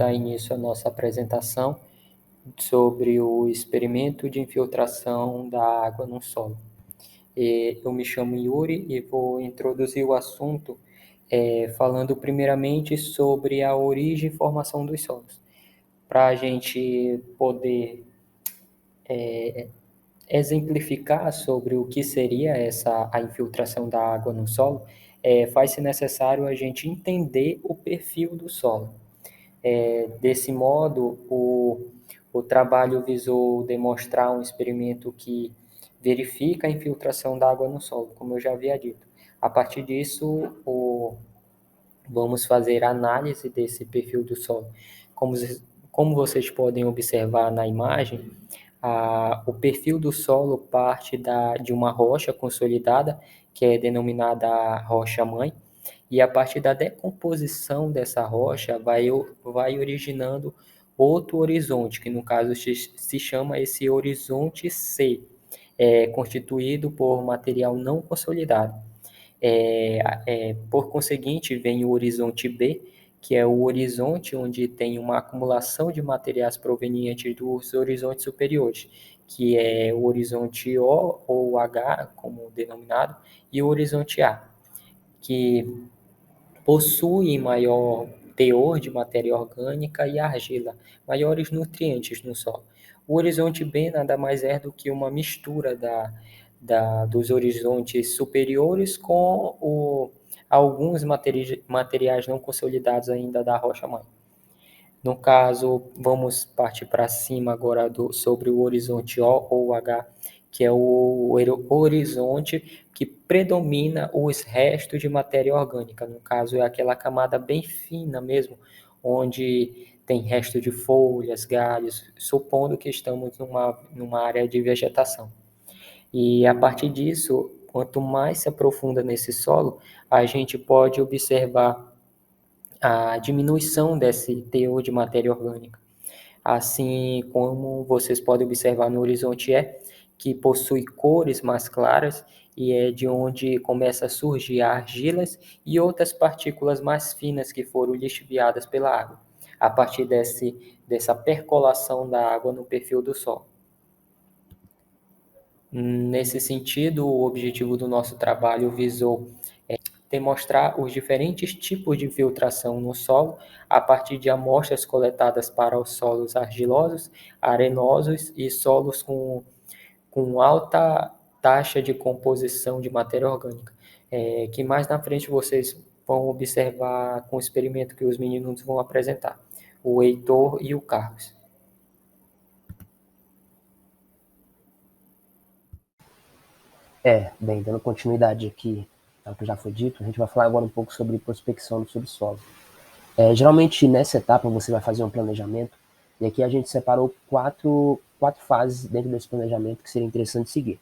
dar início à nossa apresentação sobre o experimento de infiltração da água no solo. Eu me chamo Yuri e vou introduzir o assunto falando primeiramente sobre a origem e formação dos solos. Para a gente poder exemplificar sobre o que seria a infiltração da água no solo, faz-se necessário a gente entender o perfil do solo. Desse modo, o trabalho visou demonstrar um experimento que verifica a infiltração da água no solo, como eu já havia dito. A partir disso, vamos fazer a análise desse perfil do solo. Como vocês podem observar na imagem, o perfil do solo parte de uma rocha consolidada, que é denominada rocha-mãe, e a partir da decomposição dessa rocha vai originando outro horizonte, que no caso se chama esse horizonte C, constituído por material não consolidado. Por conseguinte, vem o horizonte B, que é o horizonte onde tem uma acumulação de materiais provenientes dos horizontes superiores, que é o horizonte O ou H, como denominado, e o horizonte A, que possuem maior teor de matéria orgânica e argila, maiores nutrientes no solo. O horizonte B nada mais é do que uma mistura dos horizontes superiores com alguns materiais não consolidados ainda da rocha-mãe. No caso, vamos partir para cima agora sobre o horizonte O ou H, que é o horizonte que predomina os restos de matéria orgânica. No caso, é aquela camada bem fina mesmo, onde tem resto de folhas, galhos, supondo que estamos numa área de vegetação. E a partir disso, quanto mais se aprofunda nesse solo, a gente pode observar a diminuição desse teor de matéria orgânica. Assim como vocês podem observar no horizonte que possui cores mais claras e é de onde começa a surgir argilas e outras partículas mais finas que foram lixiviadas pela água, a partir dessa percolação da água no perfil do solo. Nesse sentido, o objetivo do nosso trabalho visou demonstrar os diferentes tipos de infiltração no solo a partir de amostras coletadas para os solos argilosos, arenosos e solos com alta taxa de composição de matéria orgânica, que mais na frente vocês vão observar com o experimento que os meninos vão apresentar, o Heitor e o Carlos. Bem, dando continuidade aqui ao que já foi dito, a gente vai falar agora um pouco sobre prospecção do subsolo. Geralmente, nessa etapa, você vai fazer um planejamento, e aqui a gente separou quatro fases dentro desse planejamento que seria interessante seguir.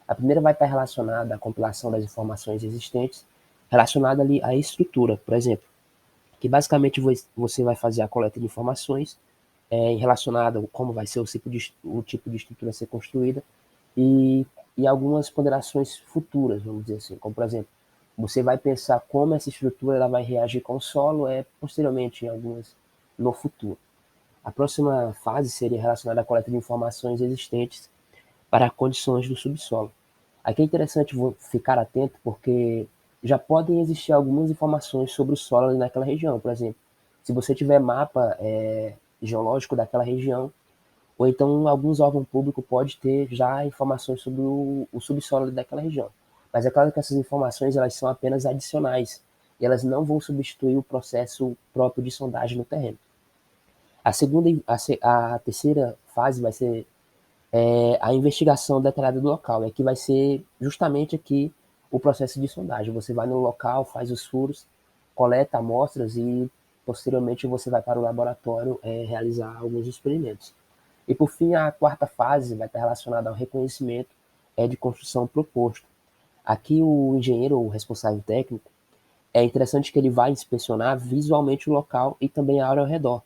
A primeira vai estar relacionada à compilação das informações existentes, relacionada ali à estrutura, por exemplo, que basicamente você vai fazer a coleta de informações relacionada a como vai ser o tipo de estrutura a ser construída e algumas ponderações futuras, vamos dizer assim, como por exemplo, você vai pensar como essa estrutura ela vai reagir com o solo posteriormente no futuro. A próxima fase seria relacionada à coleta de informações existentes para condições do subsolo. Aqui é interessante ficar atento porque já podem existir algumas informações sobre o solo ali naquela região. Por exemplo, se você tiver mapa geológico daquela região, ou então alguns órgãos públicos podem ter já informações sobre o subsolo daquela região. Mas é claro que essas informações elas são apenas adicionais e elas não vão substituir o processo próprio de sondagem no terreno. A terceira fase vai ser a investigação detalhada do local. Aqui vai ser justamente aqui o processo de sondagem. Você vai no local, faz os furos, coleta amostras e posteriormente você vai para o laboratório realizar alguns experimentos. E por fim, a quarta fase vai estar relacionada ao reconhecimento de construção proposto. Aqui o engenheiro, o responsável técnico, é interessante que ele vai inspecionar visualmente o local e também a área ao redor,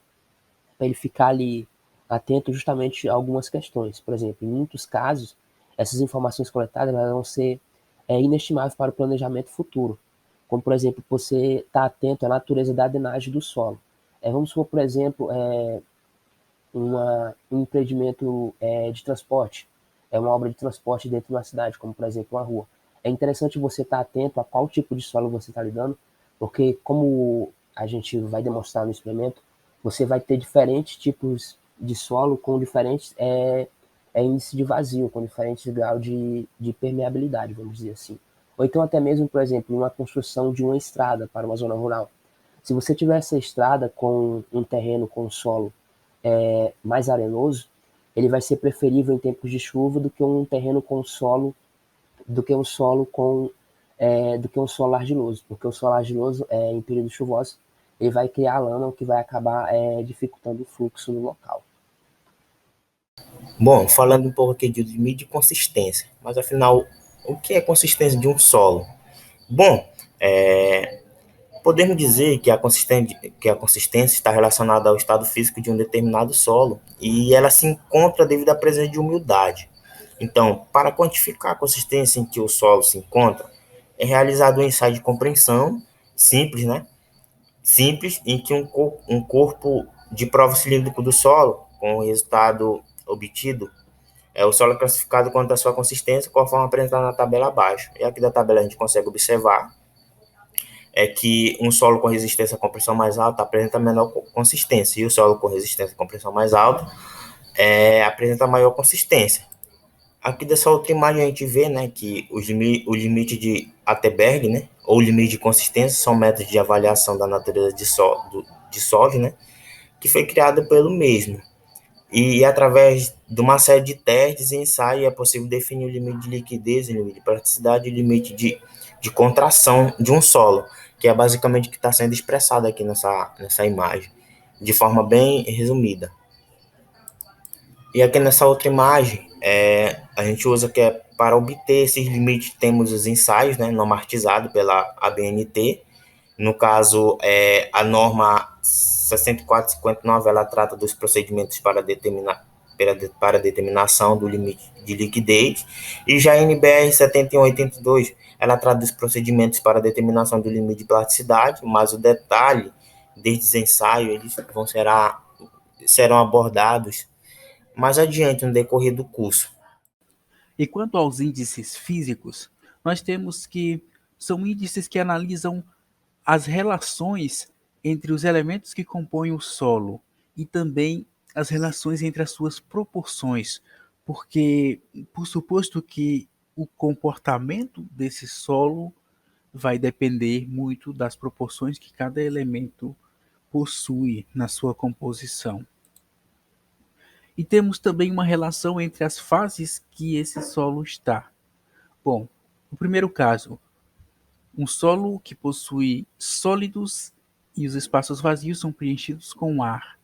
para ele ficar ali atento justamente a algumas questões. Por exemplo, em muitos casos, essas informações coletadas vão ser inestimáveis para o planejamento futuro. Como, por exemplo, você estar atento à natureza da drenagem do solo. Vamos supor, por exemplo, um empreendimento de transporte, uma obra de transporte dentro de uma cidade, como por exemplo uma rua. É interessante você estar atento a qual tipo de solo você está lidando, porque como a gente vai demonstrar no experimento, você vai ter diferentes tipos de solo com diferentes índice de vazio, com diferentes graus de permeabilidade, vamos dizer assim. Ou então até mesmo, por exemplo, uma construção de uma estrada para uma zona rural. Se você tiver essa estrada com um terreno com solo mais arenoso, ele vai ser preferível em tempos de chuva do que um terreno com solo, do que um solo com do que um solo argiloso, porque o solo argiloso em períodos chuvosos ele vai criar lama, o que vai acabar dificultando o fluxo no local. Bom, falando um pouco aqui de limite de consistência, mas afinal, o que é consistência de um solo? Bom, podemos dizer que a consistência está relacionada ao estado físico de um determinado solo e ela se encontra devido à presença de umidade. Então, para quantificar a consistência em que o solo se encontra, é realizado um ensaio de compreensão simples, né? Simples, em que um corpo de prova cilíndrico do solo, com o resultado obtido, o solo é classificado quanto à sua consistência, conforme apresentado na tabela abaixo. E aqui da tabela a gente consegue observar que um solo com resistência à compressão mais alta apresenta menor consistência, e o solo com resistência à compressão mais alta apresenta maior consistência. Aqui dessa outra imagem a gente vê, né, que o limite de Atterberg, né, ou limite de consistência, são métodos de avaliação da natureza de solo, né, que foi criado pelo mesmo. E através de uma série de testes e ensaios é possível definir o limite de liquidez, o limite de plasticidade e o limite de contração de um solo, que é basicamente o que está sendo expressado aqui nessa imagem, de forma bem resumida. E aqui nessa outra imagem, a gente usa que para obter esses limites, temos os ensaios, né, normatizado pela ABNT. No caso, a norma 6459, ela trata dos procedimentos para determinação do limite de liquidez, e já a NBR 7182, ela trata dos procedimentos para determinação do limite de plasticidade, mas o detalhe desses ensaios, eles serão abordados mais adiante no decorrer do curso. E quanto aos índices físicos, nós temos que são índices que analisam as relações entre os elementos que compõem o solo e também as relações entre as suas proporções, porque por suposto que o comportamento desse solo vai depender muito das proporções que cada elemento possui na sua composição. E temos também uma relação entre as fases que esse solo está. Bom, no primeiro caso, um solo que possui sólidos e os espaços vazios são preenchidos com ar.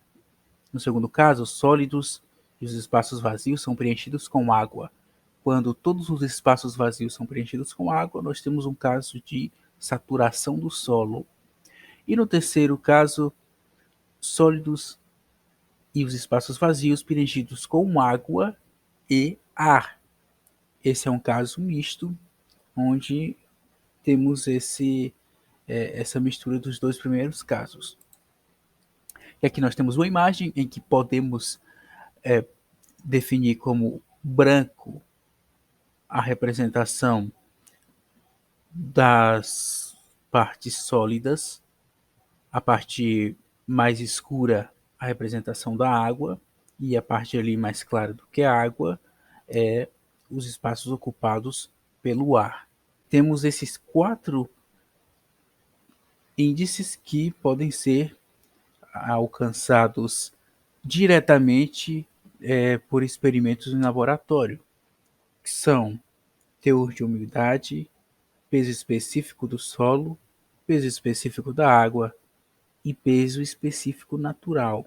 No segundo caso, sólidos e os espaços vazios são preenchidos com água. Quando todos os espaços vazios são preenchidos com água, nós temos um caso de saturação do solo. E no terceiro caso, sólidos e os espaços vazios preenchidos com água e ar. Esse é um caso misto, onde temos essa mistura dos dois primeiros casos. E aqui nós temos uma imagem em que podemos definir como branco a representação das partes sólidas, a parte mais escura a representação da água, e a parte ali mais clara do que a água é os espaços ocupados pelo ar. Temos esses 4 índices que podem ser alcançados diretamente por experimentos em laboratório, que são teor de umidade, peso específico do solo, peso específico da água e peso específico natural.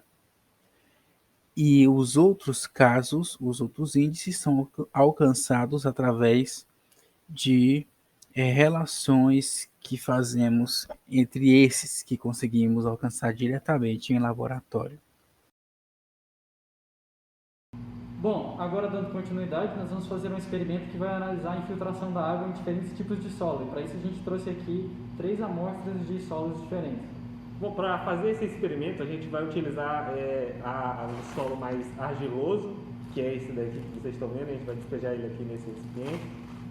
E os outros casos, os outros índices são alcançados através de relações que fazemos entre esses que conseguimos alcançar diretamente em laboratório. Bom, agora dando continuidade, nós vamos fazer um experimento que vai analisar a infiltração da água em diferentes tipos de solo. E para isso a gente trouxe aqui 3 amostras de solos diferentes. Bom, para fazer esse experimento, a gente vai utilizar o solo mais argiloso, que é esse daqui que vocês estão vendo. A gente vai despejar ele aqui nesse recipiente.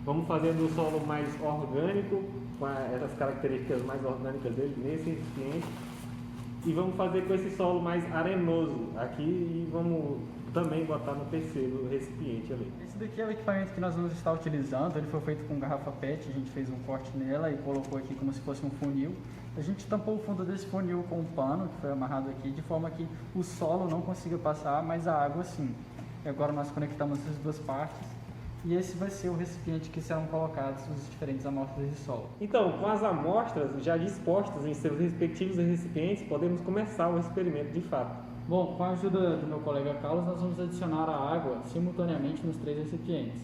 Vamos fazendo o solo mais orgânico, com essas características mais orgânicas dele nesse recipiente. E vamos fazer com esse solo mais arenoso aqui e vamos também botar no terceiro recipiente ali. Esse daqui é o equipamento que nós vamos estar utilizando. Ele foi feito com garrafa PET, a gente fez um corte nela e colocou aqui como se fosse um funil. A gente tampou o fundo desse funil com um pano que foi amarrado aqui, de forma que o solo não consiga passar, mas a água sim. E agora nós conectamos essas duas partes e esse vai ser o recipiente que serão colocados as diferentes amostras de solo. Então, com as amostras já dispostas em seus respectivos recipientes, podemos começar o experimento de fato. Bom, com a ajuda do meu colega Carlos, nós vamos adicionar a água simultaneamente nos 3 recipientes.